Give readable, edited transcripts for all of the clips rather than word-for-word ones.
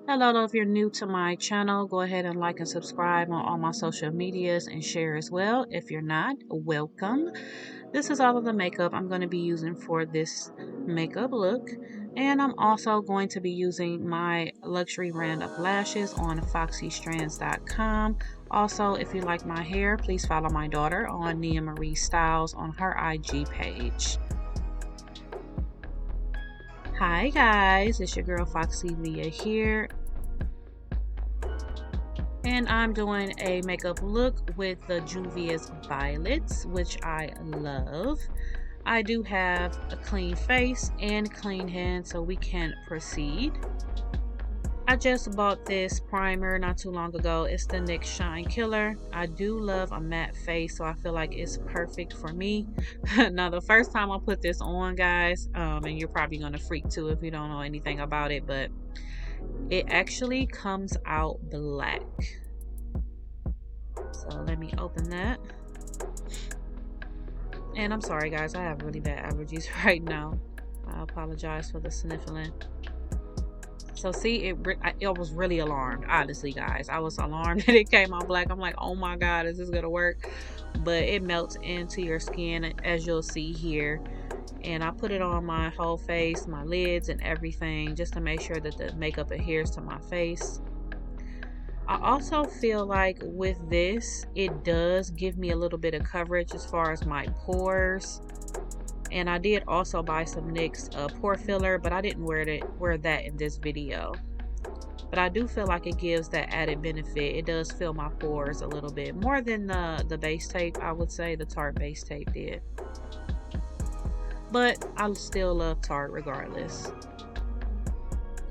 Hello, if you're new to my channel, go ahead and like and subscribe on all my social medias and share as well. If you're not, welcome. This is all of the makeup I'm going to be using for this makeup look. And I'm also going to be using my luxury brand of lashes on FOXYStrands.com. Also, if you like my hair, please follow my daughter on Nia Marie Styles on her IG page. Hi guys, it's your girl FOXYLIA here, and I'm doing a makeup look with the Juvia's Violets, which I love. I do have a clean face and clean hands, so we can proceed. I just bought this primer not too long ago. It's the NYX Shine Killer. I do love a matte face, so I feel like it's perfect for me. Now, the first time I put this on, guys, and you're probably going to freak too if you don't know anything about it, but it actually comes out black. So let me open that. And I'm sorry, guys, I have really bad allergies right now. I apologize for the sniffling. So see, I was really alarmed, honestly, guys. I was alarmed that it came out black. I'm like, oh my God, is this gonna work? But it melts into your skin, as you'll see here. And I put it on my whole face, my lids and everything, just to make sure that the makeup adheres to my face. I also feel like with this, it does give me a little bit of coverage as far as my pores. And I did also buy some NYX pore filler, but I didn't wear that in this video. But I do feel like it gives that added benefit. It does fill my pores a little bit more than the base tape, I would say. The Tarte base tape did. But I still love Tarte regardless.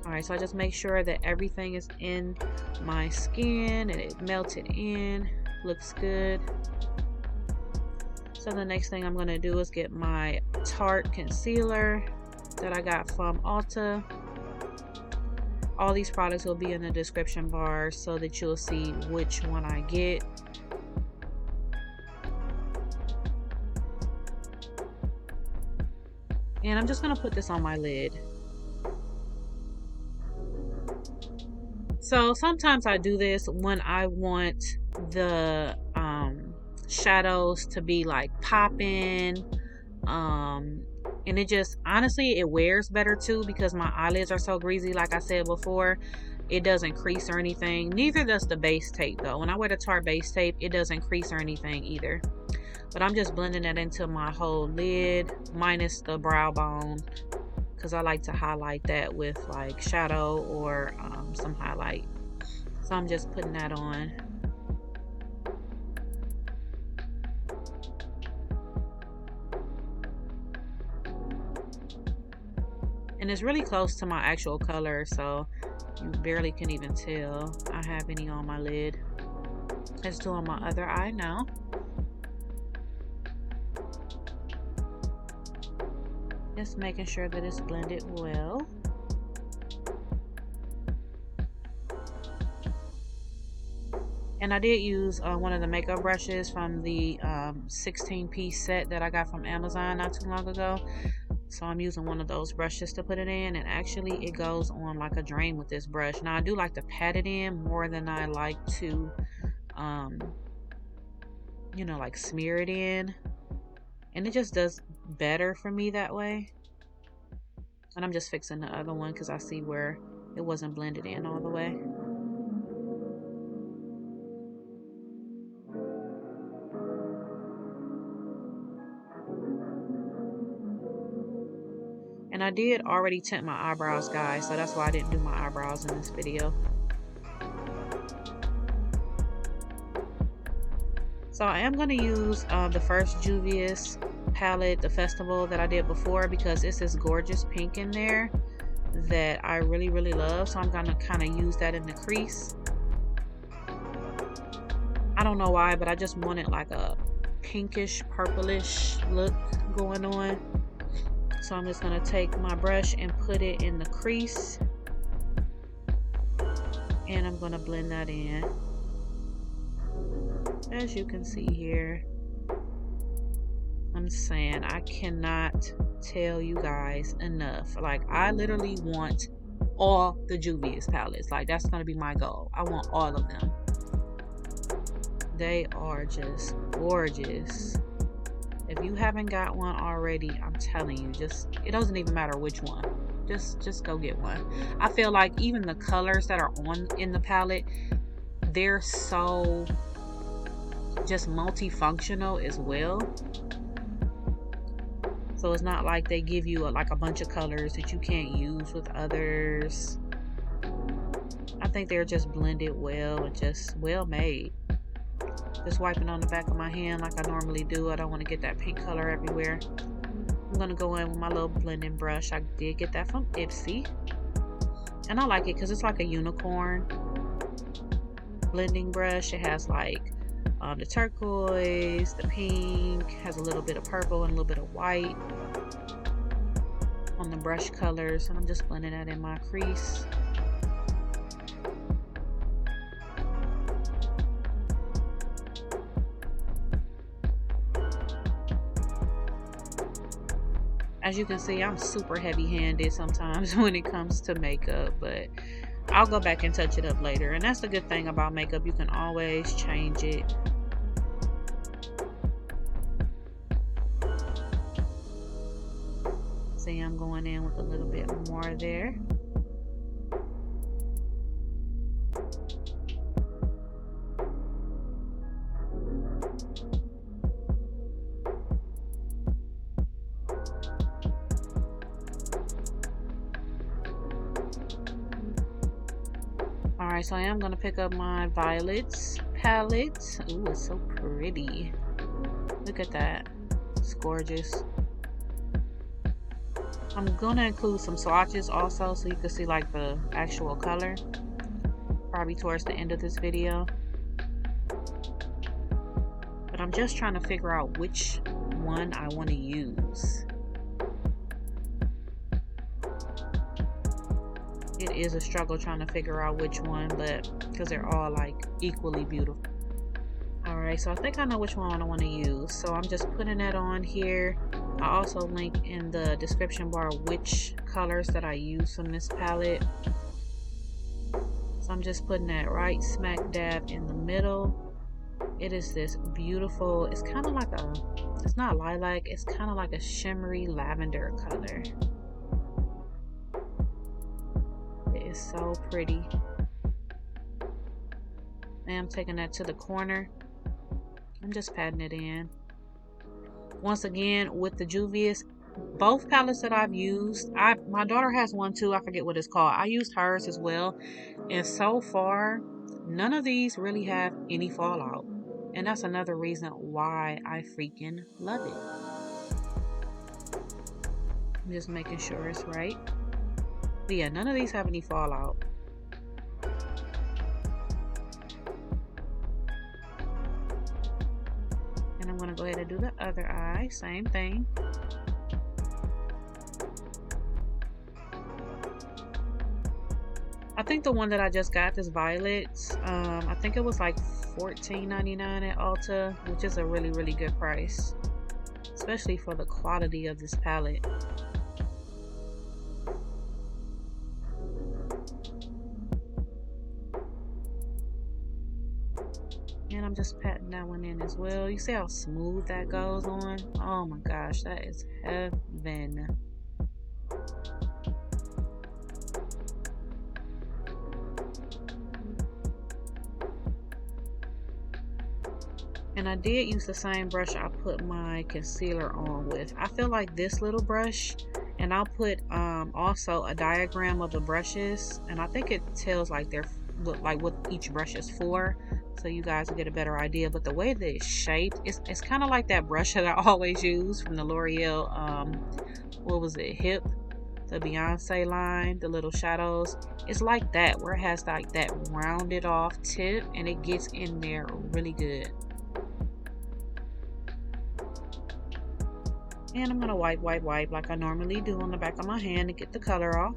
Alright, so I just make sure that everything is in my skin and it melted in. Looks good. So the next thing I'm going to do is get my Tarte concealer that I got from Ulta. All these products will be in the description bar so that you'll see which one I get. And I'm just going to put this on my lid. So sometimes I do this when I want the shadows to be like popping, and it just, honestly, it wears better too because my eyelids are so greasy. Like I said before, it doesn't crease or anything. Neither does the base tape though. When I wear the Tarte base tape, it doesn't crease or anything either. But I'm just blending that into my whole lid minus the brow bone, because I like to highlight that with like shadow or some highlight. So I'm just putting that on. And it's really close to my actual color, so you barely can even tell I have any on my lid. Let's do on my other eye now. Just making sure that it's blended well. And I did use one of the makeup brushes from the 16-piece set that I got from Amazon not too long ago. So I'm using one of those brushes to put it in, and actually it goes on like a dream with this brush. Now I do like to pat it in more than I like to, you know, like smear it in. And it just does better for me that way. And I'm just fixing the other one because I see where it wasn't blended in all the way. And I did already tint my eyebrows, guys, so that's why I didn't do my eyebrows in this video. So I am going to use the first Juvia's palette, the Festival, that I did before, because it's this gorgeous pink in there that I really, really love. So I'm going to kind of use that in the crease. I don't know why, but I just wanted like a pinkish, purplish look going on. So I'm just going to take my brush and put it in the crease. And I'm going to blend that in. As you can see here, I'm saying I cannot tell you guys enough. Like, I literally want all the Juvia's palettes. Like, that's gonna be my goal. I want all of them. They are just gorgeous. If you haven't got one already, I'm telling you, it doesn't even matter which one. Just go get one. I feel like even the colors that are in the palette, they're so just multifunctional as well. So it's not like they give you like a bunch of colors that you can't use with others. I think they're just blended well and just well made. Just wiping on the back of my hand like I normally do. I don't want to get that pink color everywhere. I'm going to go in with my little blending brush. I did get that from Ipsy. And I like it because it's like a unicorn blending brush. It has like the turquoise, the pink, has a little bit of purple and a little bit of white on the brush colors. And I'm just blending that in my crease. As you can see, I'm super heavy-handed sometimes when it comes to makeup, but I'll go back and touch it up later. And that's the good thing about makeup. You can always change it. See, I'm going in with a little bit more there. Alright, so I am going to pick up my Violets palette. Ooh, it's so pretty. Look at that. It's gorgeous. I'm going to include some swatches also so you can see like the actual color. Probably towards the end of this video. But I'm just trying to figure out which one I want to use. It is a struggle trying to figure out which one, but because they're all like equally beautiful. Alright, so I think I know which one I want to use. So I'm just putting that on here. I also link in the description bar which colors that I use from this palette. So I'm just putting that right smack dab in the middle. It is this beautiful, it's kind of like it's not lilac, it's kind of like a shimmery lavender color. It is so pretty. And I'm taking that to the corner. I'm just patting it in. Once again, with the Juvia's, both palettes that I've used, my daughter has one too, I forget what it's called. I used hers as well, and so far none of these really have any fallout, and that's another reason why I freaking love it. I'm just making sure it's right. But yeah, none of these have any fallout. And I'm going to go ahead and do the other eye. Same thing. I think the one that I just got, this Violet, I think it was like $14.99 at Ulta, which is a really, really good price. Especially for the quality of this palette. And I'm just patting that one in as well. You see how smooth that goes on? Oh my gosh, that is heaven. And I did use the same brush I put my concealer on with. I feel like this little brush, and I'll put also a diagram of the brushes, and I think it tells like what each brush is for, so you guys will get a better idea. But the way that it's shaped, it's kind of like that brush that I always use from the L'Oreal, what was it, Hip, the Beyonce line, the little shadows. It's like that, where it has like that rounded off tip, and it gets in there really good. And I'm gonna wipe like I normally do on the back of my hand to get the color off.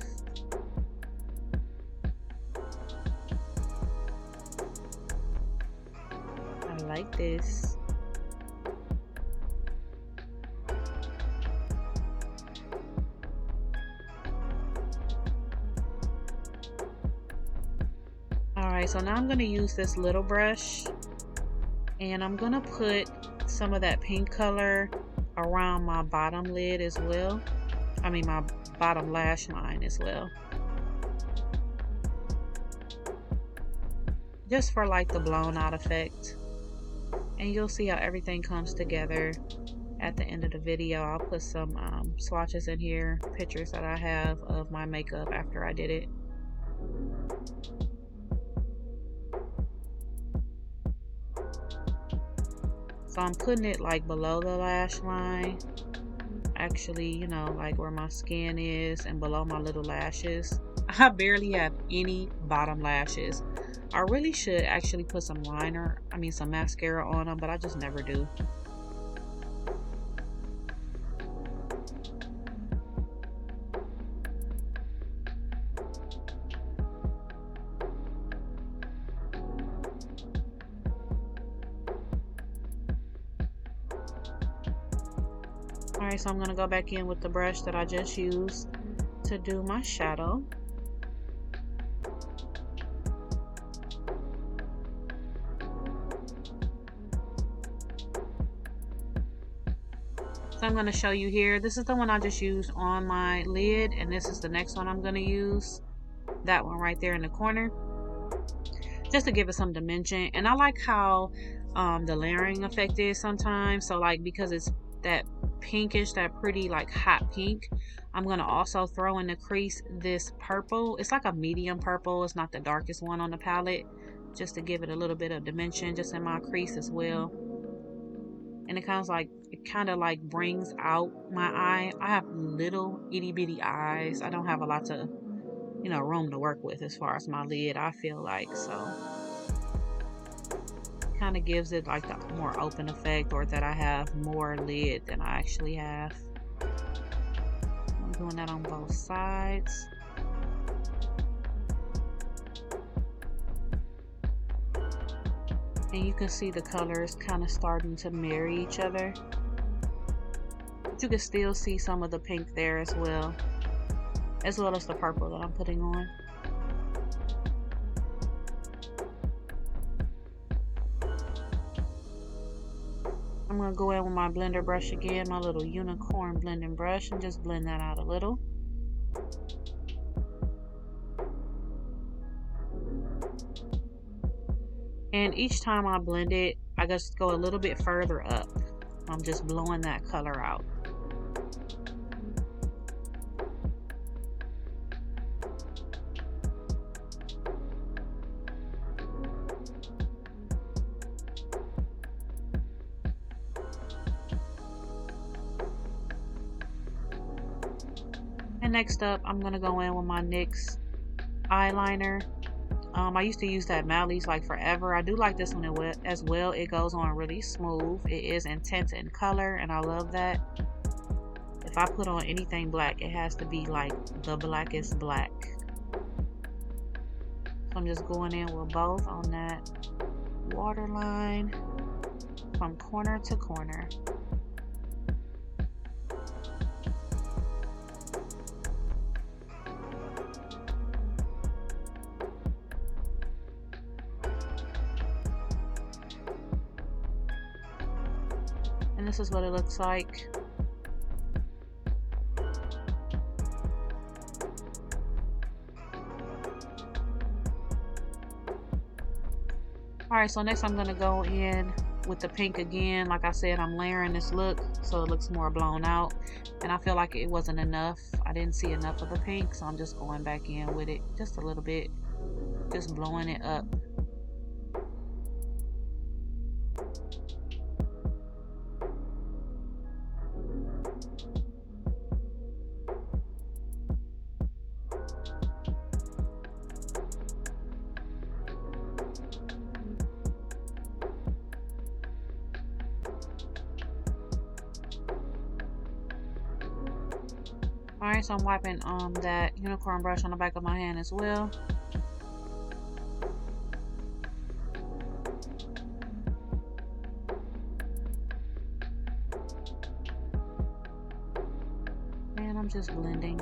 I like this. Alright, so now I'm going to use this little brush, and I'm going to put some of that pink color around my bottom lid as well. I mean my bottom lash line as well. Just for like the blown out effect. And you'll see how everything comes together at the end of the video. I'll put some swatches in here, pictures that I have of my makeup after I did it. So I'm putting it like below the lash line. Actually, you know, like where my skin is and below my little lashes. I barely have any bottom lashes. I really should actually put some some mascara on them, but I just never do. Alright, so I'm going to go back in with the brush that I just used to do my shadow. So I'm going to show you here. This is the one I just used on my lid, and this is the next one I'm going to use. That one right there in the corner. Just to give it some dimension. And I like how the layering effect is sometimes. So like, because it's that pinkish, that pretty like hot pink, I'm going to also throw in the crease this purple. It's like a medium purple. It's not the darkest one on the palette. Just to give it a little bit of dimension just in my crease as well. And it kind of like brings out my eye. I have little itty bitty eyes. I don't have a lot of, you know, room to work with as far as my lid, I feel like. So kind of gives it like the more open effect, or that I have more lid than I actually have. I'm doing that on both sides. And you can see the colors kind of starting to marry each other. But you can still see some of the pink there as well as the purple that I'm putting on. I'm going to go in with my blender brush again, my little unicorn blending brush, and just blend that out a little. And each time I blend it, I just go a little bit further up. I'm just blowing that color out. And next up, I'm going to go in with my NYX eyeliner. I used to use that Mally's like forever. I do like this one as well. It goes on really smooth. It is intense in color, and I love that. If I put on anything black, it has to be like the blackest black. So I'm just going in with both on that waterline from corner to corner. And this is what it looks like. Alright, so next I'm going to go in with the pink again. Like I said, I'm layering this look so it looks more blown out. And I feel like it wasn't enough. I didn't see enough of the pink, so I'm just going back in with it just a little bit. Just blowing it up. Alright, so I'm wiping that unicorn brush on the back of my hand as well. And I'm just blending.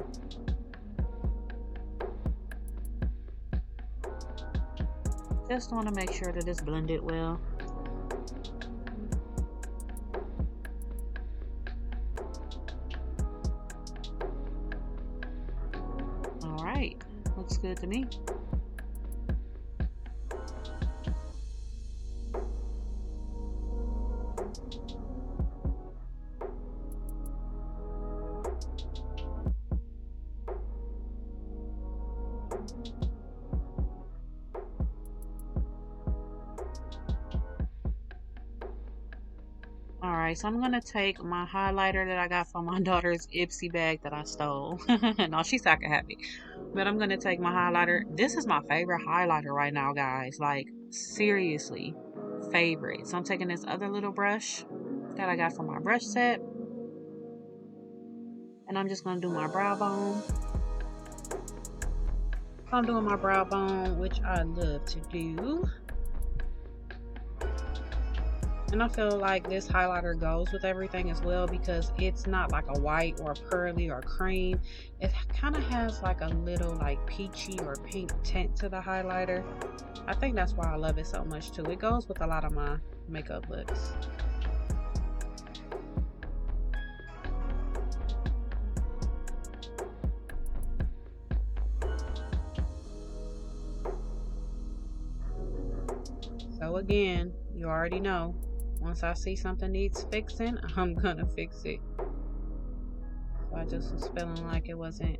Just want to make sure that it's blended well. All right, looks good to me. Alright, so I'm gonna take my highlighter that I got from my daughter's Ipsy bag that I stole. No, she's not happy. But I'm gonna take my highlighter. This is my favorite highlighter right now, guys. Like, seriously, favorite. So I'm taking this other little brush that I got from my brush set. And I'm just gonna do my brow bone. I'm doing my brow bone, which I love to do. And I feel like this highlighter goes with everything as well because it's not like a white or pearly or cream. It kind of has like a little like peachy or pink tint to the highlighter. I think that's why I love it so much too. It goes with a lot of my makeup looks. So again, you already know. Once I see something needs fixing, I'm gonna fix it. So I just was feeling like it wasn't,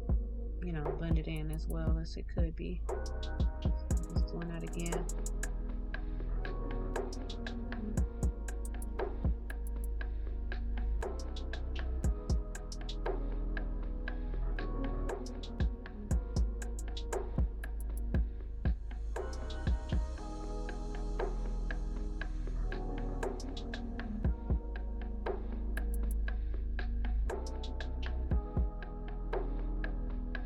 you know, blended in as well as it could be. So just doing that again.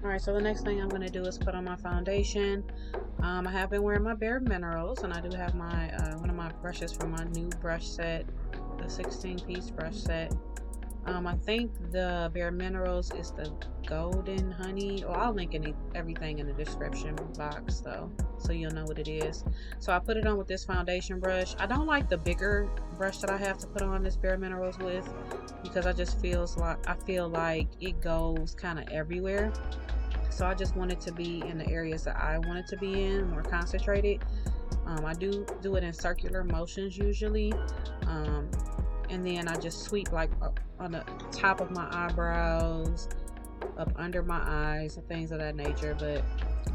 Alright, so the next thing I'm going to do is put on my foundation. I have been wearing my Bare Minerals, and I do have my one of my brushes from my new brush set, the 16-piece brush set. I think the Bare Minerals is the Golden Honey. Well, I'll link everything in the description box though, so you'll know what it is. So I put it on with this foundation brush. I don't like the bigger brush that I have to put on this Bare Minerals with because I feel like it goes kind of everywhere. So I just want it to be in the areas that I want it to be in, more concentrated. I do it in circular motions usually. And then I just sweep like on the top of my eyebrows, up under my eyes, and things of that nature. But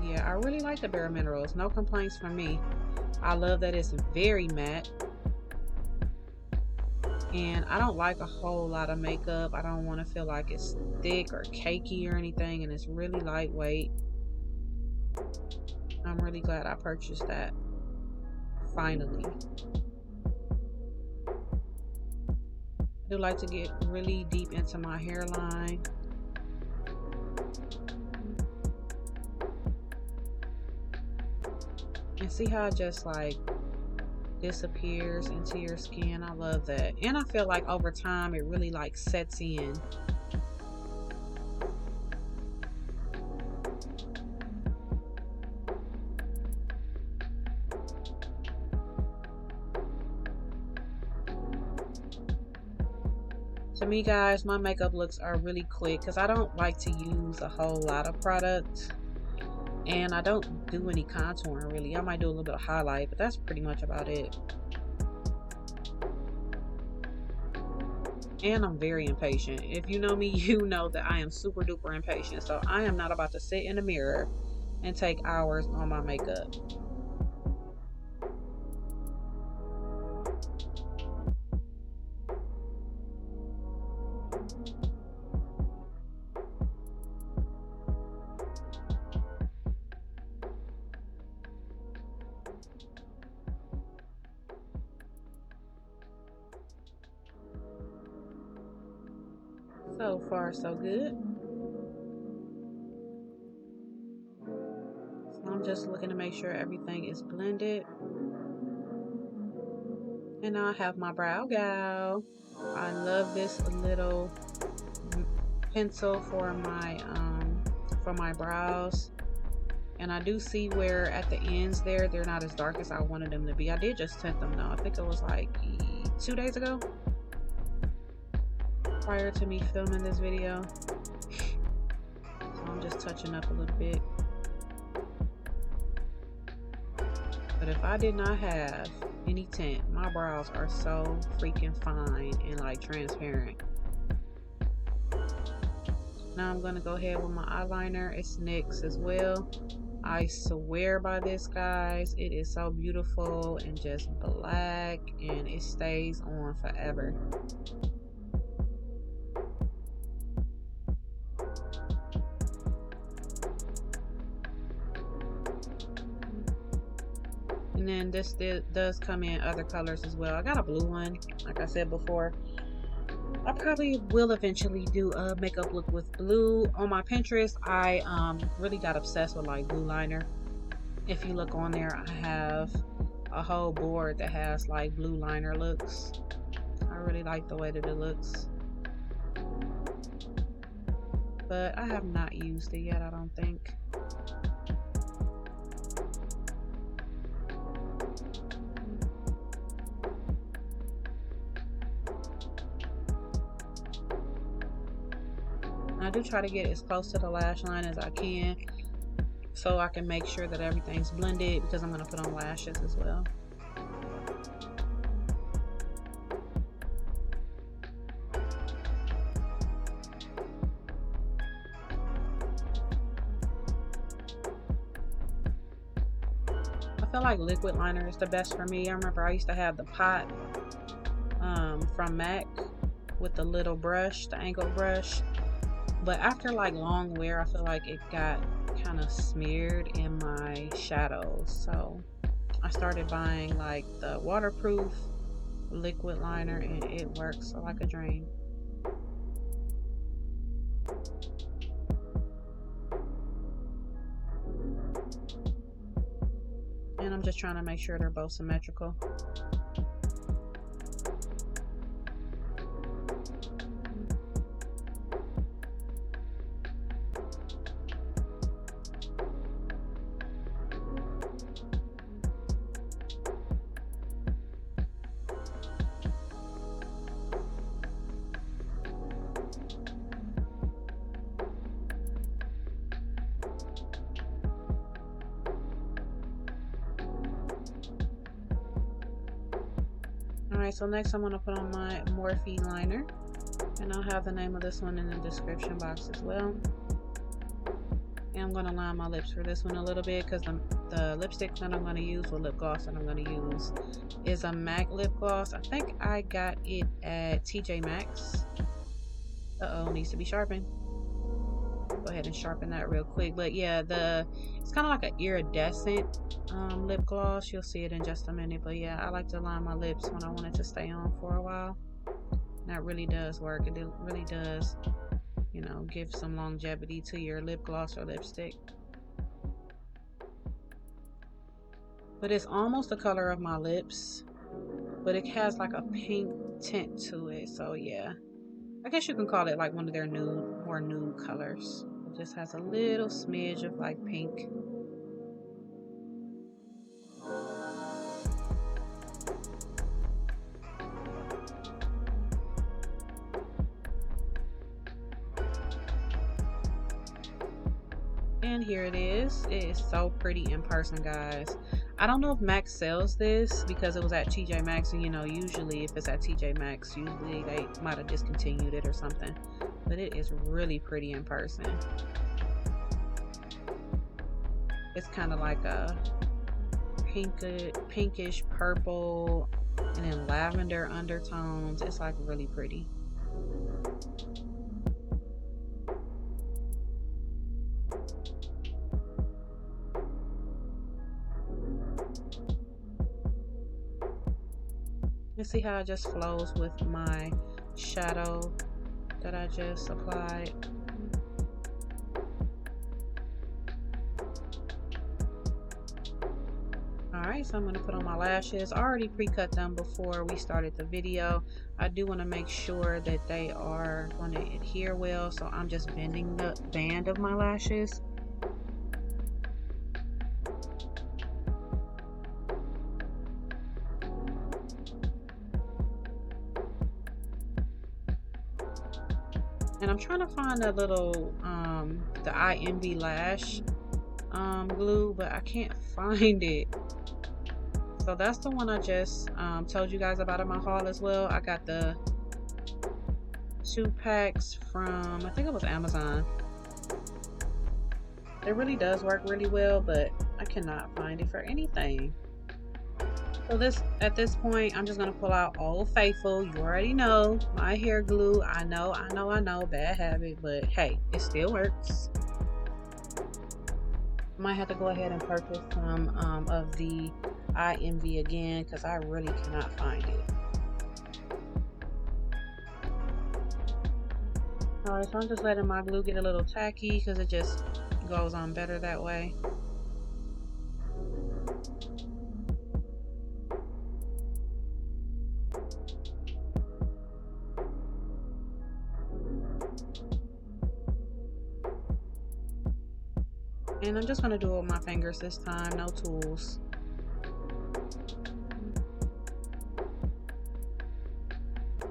yeah, I really like the Bare Minerals. No complaints from me. I love that it's very matte. And I don't like a whole lot of makeup. I don't want to feel like it's thick or cakey or anything, and it's really lightweight. I'm really glad I purchased that. Finally. I do like to get really deep into my hairline. And see how it just like disappears into your skin. I love that. And I feel like over time it really like sets in. To me, guys, my makeup looks are really quick because I don't like to use a whole lot of product. And I don't do any contouring really. I might do a little bit of highlight, but that's pretty much about it. And I'm very impatient. If you know me, you know that I am super duper impatient. So I am not about to sit in the mirror and take hours on my makeup. So far, so good. So I'm just looking to make sure everything is blended. And now I have my brow gal. I love this little pencil for my brows. And I do see where at the ends there, they're not as dark as I wanted them to be. I did just tint them though. I think it was like 2 days ago, prior to me filming this video. So I'm just touching up a little bit. But if I did not have any tint, my brows are so freaking fine and like transparent. Now I'm gonna go ahead with my eyeliner. It's NYX as well. I swear by this, guys. It is so beautiful and just black, and it stays on forever. And then this does come in other colors as well. I got a blue one, like I said before. I probably will eventually do a makeup look with blue. On my Pinterest, I really got obsessed with like blue liner. If you look on there, I have a whole board that has like blue liner looks. I really like the way that it looks. But I have not used it yet, I don't think. I do try to get as close to the lash line as I can so I can make sure that everything's blended, because I'm going to put on lashes as well. I feel like liquid liner is the best for me. I remember I used to have the pot from MAC with the little brush, the angled brush. But after like long wear, I feel like it got kind of smeared in my shadows. So I started buying like the waterproof liquid liner, and it works like a dream. And I'm just trying to make sure they're both symmetrical. Alright, so next I'm going to put on my Morphe liner, and I'll have the name of this one in the description box as well. And I'm going to line my lips for this one a little bit, because the lipstick that I'm going to use, or lip gloss that I'm going to use, is a MAC lip gloss. I think I got it at TJ Maxx. Uh-oh, needs to be sharpened. Go ahead and sharpen that real quick. But yeah, it's kind of like an iridescent lip gloss. You'll see it in just a minute. But yeah, I like to line my lips when I want it to stay on for a while. And that really does work. It really does, you know, give some longevity to your lip gloss or lipstick. But it's almost the color of my lips, but it has like a pink tint to it. So yeah, I guess you can call it like one of their more nude colors. It just has a little smidge of like pink. And here it is. It is so pretty in person, guys. I don't know if MAC sells this because it was at TJ Maxx, and you know, usually if it's at TJ Maxx, usually they might have discontinued it or something. But it is really pretty in person. It's kind of like a pinkish purple and then lavender undertones. It's like really pretty. You see how it just flows with my shadow that I just applied. Alright, so I'm going to put on my lashes. I already pre-cut them before we started the video. I do want to make sure that they are going to adhere well, so I'm just bending the band of my lashes. And I'm trying to find a little the IMB lash glue, but I can't find it. So that's the one I just told you guys about in my haul as well. I got the 2 packs from, I think it was Amazon. It really does work really well, but I cannot find it for anything. So at this point, I'm just gonna pull out Old Faithful. You already know my hair glue. I know, bad habit, but hey, it still works. Might have to go ahead and purchase some of the IMV again because I really cannot find it. Alright, so I'm just letting my glue get a little tacky because it just goes on better that way. And I'm just going to do it with my fingers this time, no tools.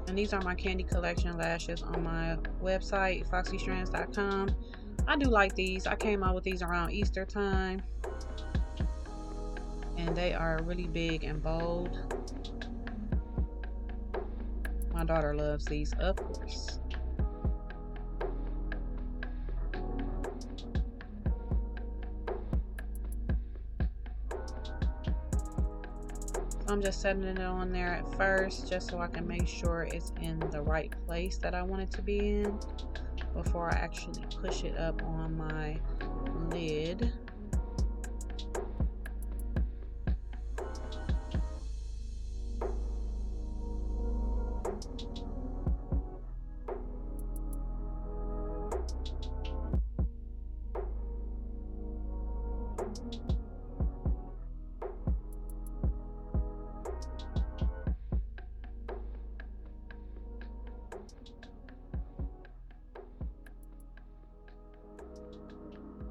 And these are my Candy Collection lashes on my website, foxystrands.com. I do like these. I came out with these around Easter time. And they are really big and bold. My daughter loves these, of course. I'm just setting it on there at first just so I can make sure it's in the right place that I want it to be in before I actually push it up on my lid.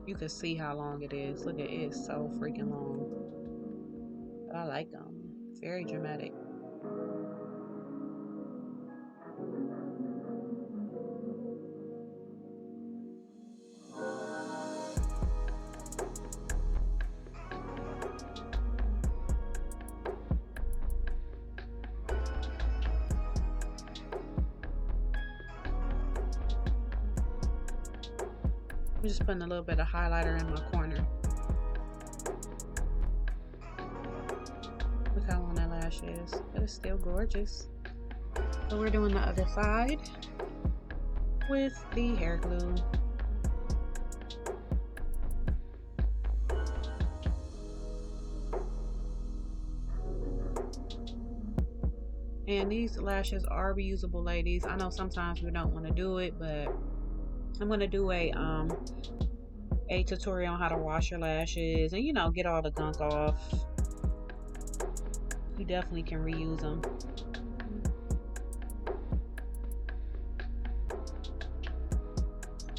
You can see how long it is. Look at it, it's so freaking long. But I like them. Very dramatic. I'm just putting a little bit of highlighter in my corner. Look how long that lash is, but it's still gorgeous. So we're doing the other side with the hair glue. And these lashes are reusable, ladies. I know sometimes we don't want to do it, but I'm going to do a tutorial on how to wash your lashes and, you know, get all the gunk off. You definitely can reuse them.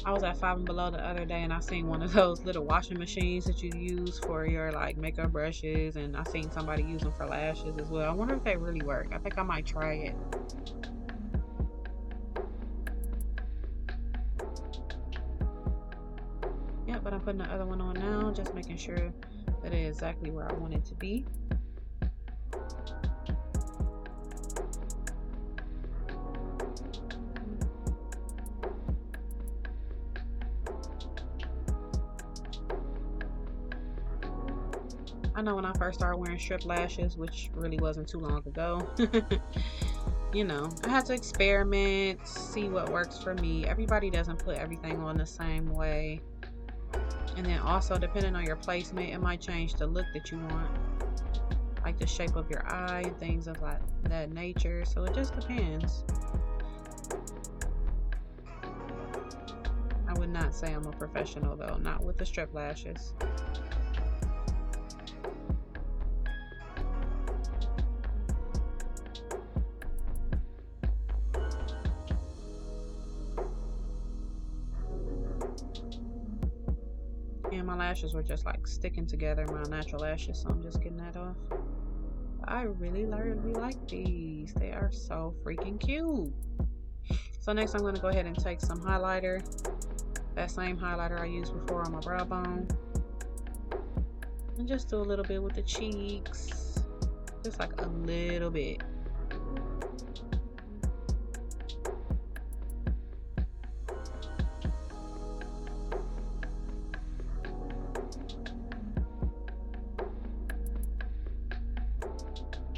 I was at Five and Below the other day and I seen one of those little washing machines that you use for your like makeup brushes, and I seen somebody use them for lashes as well. I wonder if they really work. I think I might try it. Yeah, but I'm putting the other one on now, just making sure that it is exactly where I want it to be. I know when I first started wearing strip lashes, which really wasn't too long ago, you know, I had to experiment, see what works for me. Everybody doesn't put everything on the same way. And then also, depending on your placement, it might change the look that you want. Like the shape of your eye and things of like that nature. So it just depends. I would not say I'm a professional though, not with the strip lashes. And my lashes were just like sticking together, my natural lashes, so I'm just getting that off. I really like these. They are so freaking cute. So next I'm going to go ahead and take some highlighter. That same highlighter I used before on my brow bone. And just do a little bit with the cheeks. Just like a little bit.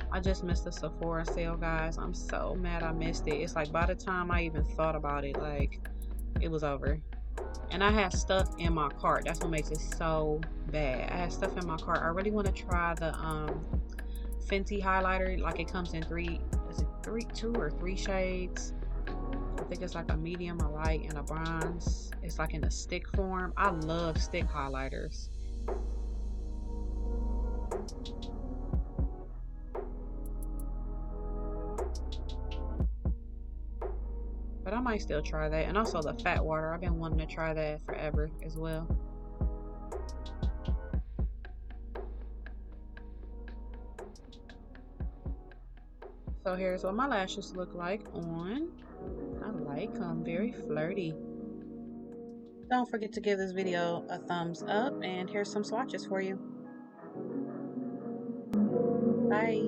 I just missed the Sephora sale, guys. I'm so mad I missed it. It's like by the time I even thought about it, like it was over. And I had stuff in my cart. That's what makes it so bad. I had stuff in my cart. I really want to try the Fenty highlighter. Like it comes in two or three shades. I think it's like a medium, a light, and a bronze. It's like in a stick form. I love stick highlighters. But I might still try that. And also the fat water. I've been wanting to try that forever as well. So here's what my lashes look like on. I like them. Very flirty. Don't forget to give this video a thumbs up. And here's some swatches for you. Bye.